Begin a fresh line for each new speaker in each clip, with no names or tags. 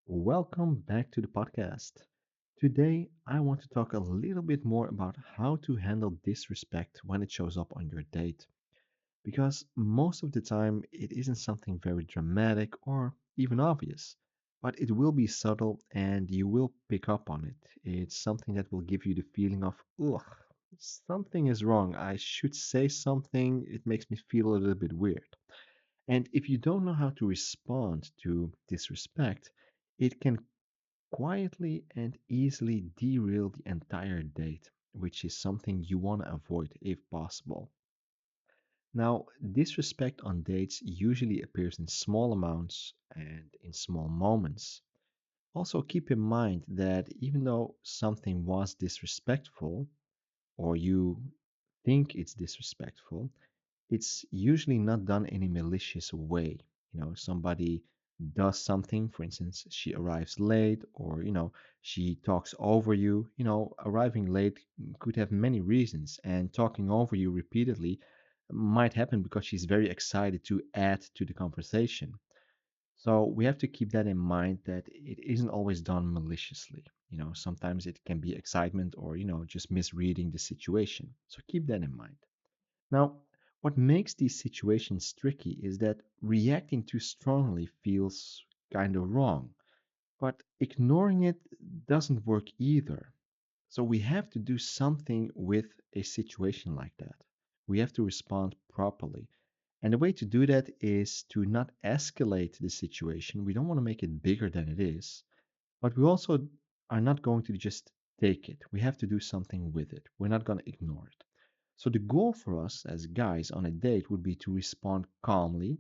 Welcome back to the podcast. Today, I want to talk a little bit more about how to handle disrespect when it shows up on your date. Because most of the time, it isn't something very dramatic or even obvious, but it will be subtle and you will pick up on it. It's something that will give you the feeling of, ugh, something is wrong. I should say something. It makes me feel a little bit weird. And if you don't know how to respond to disrespect, it can quietly and easily derail the entire date, which is something you want to avoid if possible. Now, disrespect on dates usually appears in small amounts and in small moments. Also, keep in mind that even though something was disrespectful, or you think it's disrespectful, it's usually not done in a malicious way. Somebody does something, for instance, she arrives late, or, she talks over you. Arriving late could have many reasons, and talking over you repeatedly might happen because she's very excited to add to the conversation. So we have to keep that in mind that it isn't always done maliciously. Sometimes it can be excitement or, just misreading the situation. So keep that in mind. Now, what makes these situations tricky is that reacting too strongly feels kind of wrong, but ignoring it doesn't work either. So we have to do something with a situation like that. We have to respond properly. And the way to do that is to not escalate the situation. We don't want to make it bigger than it is, but we also are not going to just take it. We have to do something with it. We're not going to ignore it. So the goal for us as guys on a date would be to respond calmly,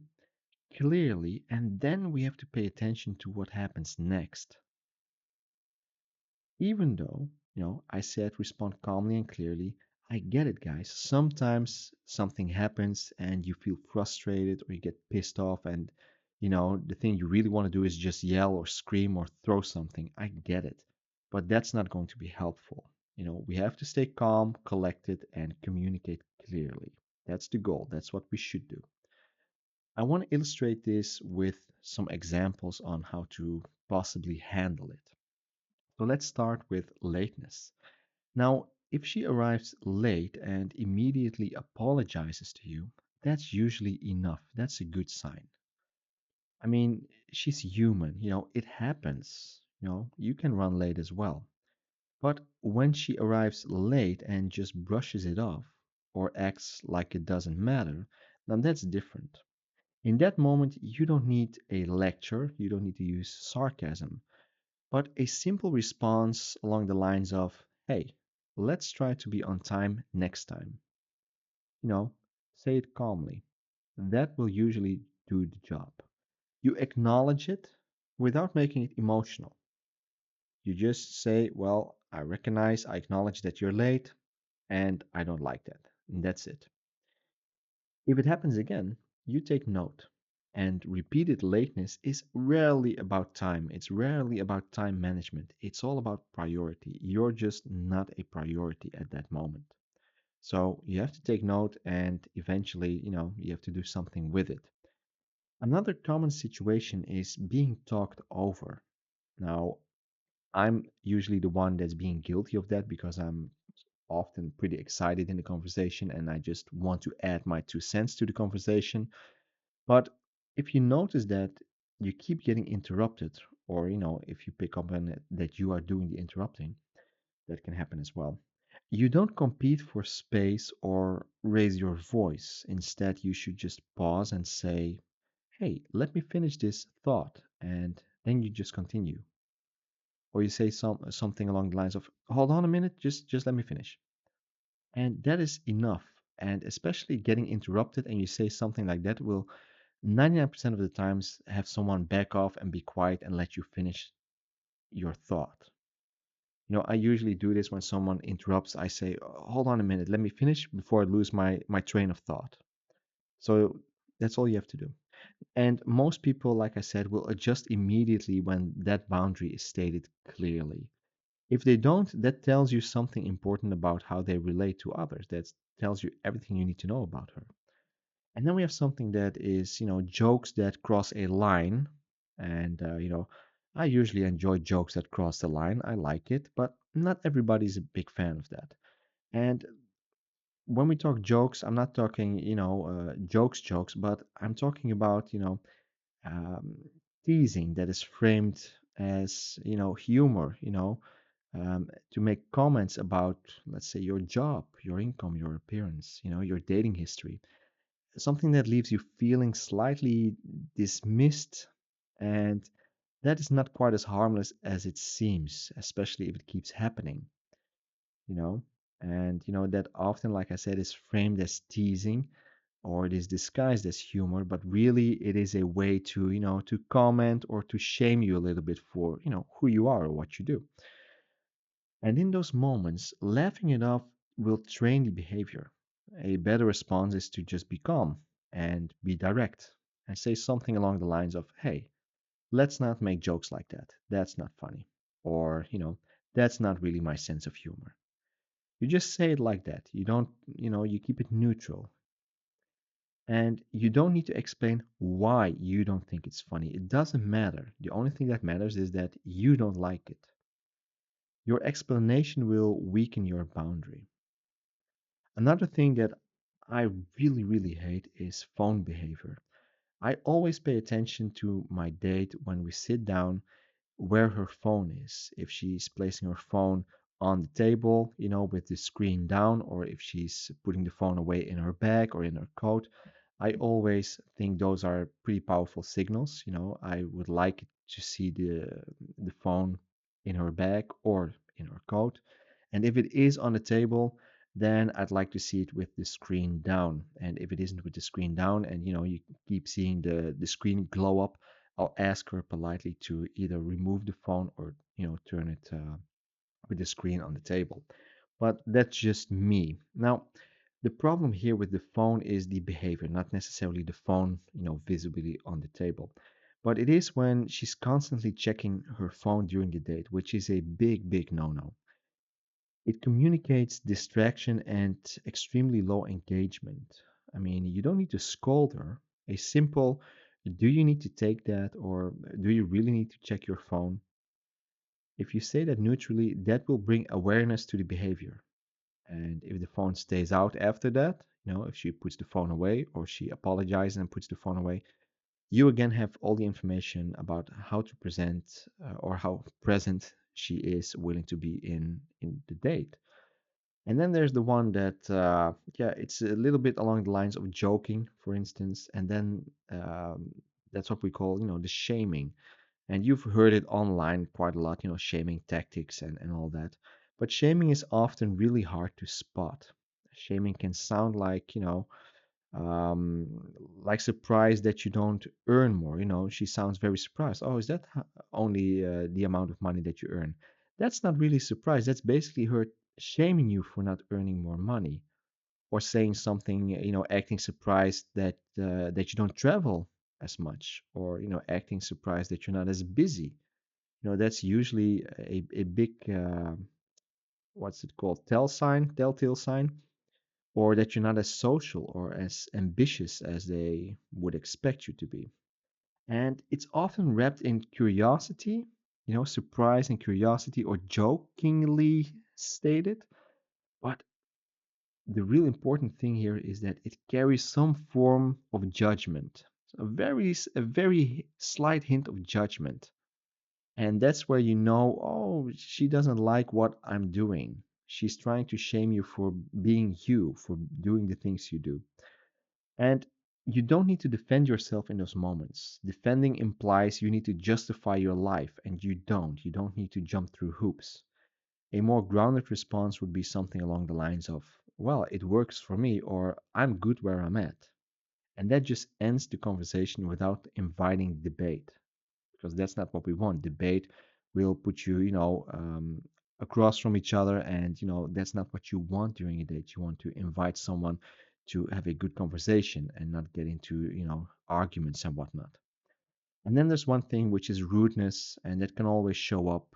clearly, and then we have to pay attention to what happens next. Even though, I said respond calmly and clearly, I get it, guys. Sometimes something happens and you feel frustrated or you get pissed off, and, the thing you really want to do is just yell or scream or throw something. I get it. But that's not going to be helpful. We have to stay calm, collected, and communicate clearly. That's the goal. That's what we should do. I want to illustrate this with some examples on how to possibly handle it. So let's start with lateness. Now, if she arrives late and immediately apologizes to you, that's usually enough. That's a good sign. I mean, she's human, it happens. You can run late as well. But when she arrives late and just brushes it off or acts like it doesn't matter, then that's different. In that moment, you don't need a lecture, you don't need to use sarcasm, but a simple response along the lines of, hey, let's try to be on time next time. You know, say it calmly. That will usually do the job. You acknowledge it without making it emotional. You just say, well, I acknowledge that you're late, and I don't like that. And that's it. If it happens again, you take note. And repeated lateness is rarely about time. It's rarely about time management. It's all about priority. You're just not a priority at that moment. So you have to take note and eventually, you have to do something with it. Another common situation is being talked over. Now, I'm usually the one that's being guilty of that because I'm often pretty excited in the conversation and I just want to add my 2 cents to the conversation. But if you notice that you keep getting interrupted, or if you pick up on it that you are doing the interrupting, that can happen as well. You don't compete for space or raise your voice. Instead, you should just pause and say, "Hey, let me finish this thought," and then you just continue. Or you say something along the lines of, "Hold on a minute, just let me finish." And that is enough. And especially getting interrupted and you say something like that will 99% of the times have someone back off and be quiet and let you finish your thought. I usually do this when someone interrupts. I say, hold on a minute, let me finish before I lose my train of thought. So that's all you have to do. And most people, like I said, will adjust immediately when that boundary is stated clearly. If they don't, that tells you something important about how they relate to others. That tells you everything you need to know about her. And then we have something that is, jokes that cross a line. And, I usually enjoy jokes that cross the line. I like it, but not everybody's a big fan of that. And when we talk jokes, I'm not talking, jokes, but I'm talking about, um, teasing that is framed as, humor, to make comments about, let's say, your job, your income, your appearance, your dating history, something that leaves you feeling slightly dismissed. And that is not quite as harmless as it seems, especially if it keeps happening, you know. And, that often, like I said, is framed as teasing or it is disguised as humor, but really it is a way to, to comment or to shame you a little bit for, who you are or what you do. And in those moments, laughing it off will train the behavior. A better response is to just be calm and be direct and say something along the lines of, hey, let's not make jokes like that. That's not funny. Or, that's not really my sense of humor. You just say it like that. You don't, you keep it neutral. And you don't need to explain why you don't think it's funny. It doesn't matter. The only thing that matters is that you don't like it. Your explanation will weaken your boundary. Another thing that I really, really hate is phone behavior. I always pay attention to my date when we sit down where her phone is. If she's placing her phone on the table, with the screen down, or if she's putting the phone away in her bag or in her coat. I always think those are pretty powerful signals. I would like to see the phone in her bag or in her coat. And if it is on the table, then I'd like to see it with the screen down. And if it isn't with the screen down and you keep seeing the screen glow up, I'll ask her politely to either remove the phone or turn it with the screen on the table. But that's just me. Now, the problem here with the phone is the behavior, not necessarily the phone, visibly on the table. But it is when she's constantly checking her phone during the date, which is a big, big no-no. It communicates distraction and extremely low engagement. I mean, you don't need to scold her. A simple, do you need to take that or do you really need to check your phone? If you say that neutrally, that will bring awareness to the behavior. And if the phone stays out after that, if she puts the phone away or she apologizes and puts the phone away, you again have all the information about how to present or how present she is willing to be in the date. And then there's the one that, yeah, it's a little bit along the lines of joking, for instance, and then that's what we call, the shaming. And you've heard it online quite a lot, shaming tactics and all that. But shaming is often really hard to spot. Shaming can sound um, like surprise that you don't earn more. She sounds very surprised. Oh, is that only the amount of money that you earn? That's not really surprise. That's basically her shaming you for not earning more money or saying something, acting surprised that you don't travel as much or, acting surprised that you're not as busy. That's usually a big, what's it called, telltale sign, or that you're not as social or as ambitious as they would expect you to be. And it's often wrapped in curiosity, surprise and curiosity, or jokingly stated. But the real important thing here is that it carries some form of judgment, a very slight hint of judgment. And that's where oh, she doesn't like what I'm doing. She's trying to shame you for being you, for doing the things you do. And you don't need to defend yourself in those moments. Defending implies you need to justify your life, and you don't. You don't need to jump through hoops. A more grounded response would be something along the lines of, well, it works for me, or I'm good where I'm at. And that just ends the conversation without inviting debate, because that's not what we want. Debate will put you, across from each other, and that's not what you want during a date. You want to invite someone to have a good conversation and not get into, arguments and whatnot. And then there's one thing which is rudeness, and that can always show up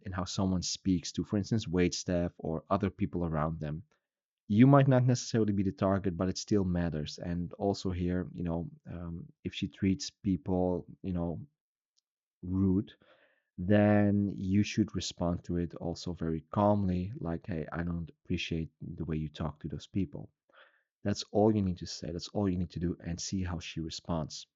in how someone speaks to, for instance, wait staff or other people around them. You might not necessarily be the target, but it still matters. And also here, if she treats people, rude, then you should respond to it also very calmly, like, hey, I don't appreciate the way you talk to those people. That's all you need to say. That's all you need to do and see how she responds.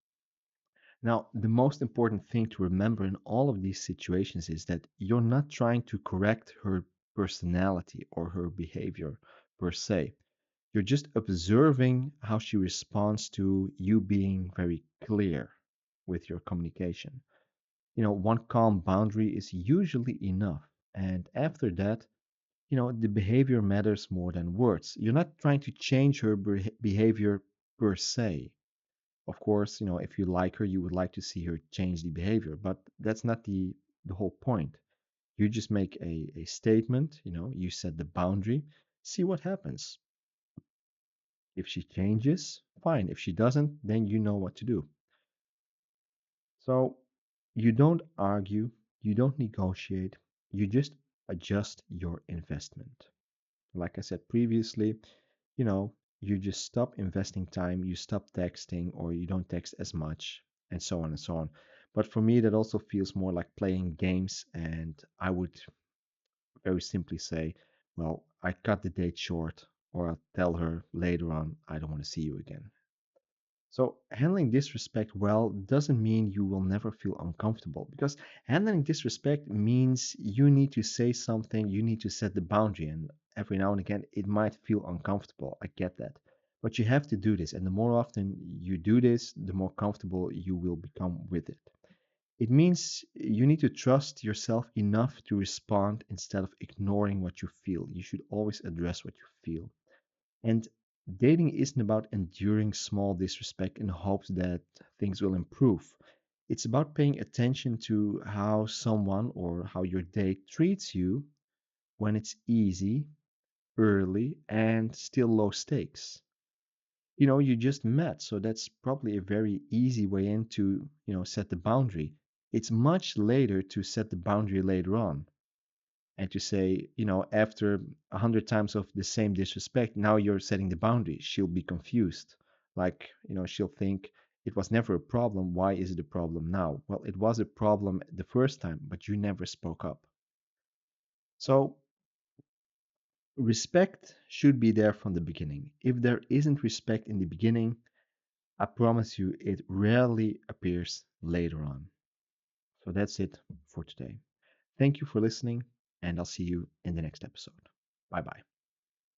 Now, the most important thing to remember in all of these situations is that you're not trying to correct her personality or her behavior per se. You're just observing how she responds to you being very clear with your communication. One calm boundary is usually enough. And after that, the behavior matters more than words. You're not trying to change her behavior per se. Of course, if you like her, you would like to see her change the behavior, but that's not the whole point. You just make a statement, you set the boundary, see what happens. If she changes, fine. If she doesn't, then you know what to do. So you don't argue, you don't negotiate, you just adjust your investment. Like I said previously, you know, you just stop investing time, you stop texting, or you don't text as much, and so on and so on. But for me, that also feels more like playing games, and I would very simply say, well, I cut the date short, or I'll tell her later on, I don't want to see you again. So, handling disrespect well doesn't mean you will never feel uncomfortable because handling disrespect means you need to say something, you need to set the boundary, and every now and again it might feel uncomfortable. I get that. But you have to do this, and the more often you do this, the more comfortable you will become with it. It means you need to trust yourself enough to respond instead of ignoring what you feel. You should always address what you feel. And dating isn't about enduring small disrespect in hopes that things will improve. It's about paying attention to how someone or how your date treats you when it's easy, early, and still low stakes. You just met, so that's probably a very easy way in to, set the boundary. It's much later to set the boundary later on and to say, after 100 times of the same disrespect, now you're setting the boundary. She'll be confused. Like, she'll think it was never a problem. Why is it a problem now? Well, it was a problem the first time, but you never spoke up. So, respect should be there from the beginning. If there isn't respect in the beginning, I promise you, it rarely appears later on. So, that's it for today. Thank you for listening, and I'll see you in the next episode. Bye bye.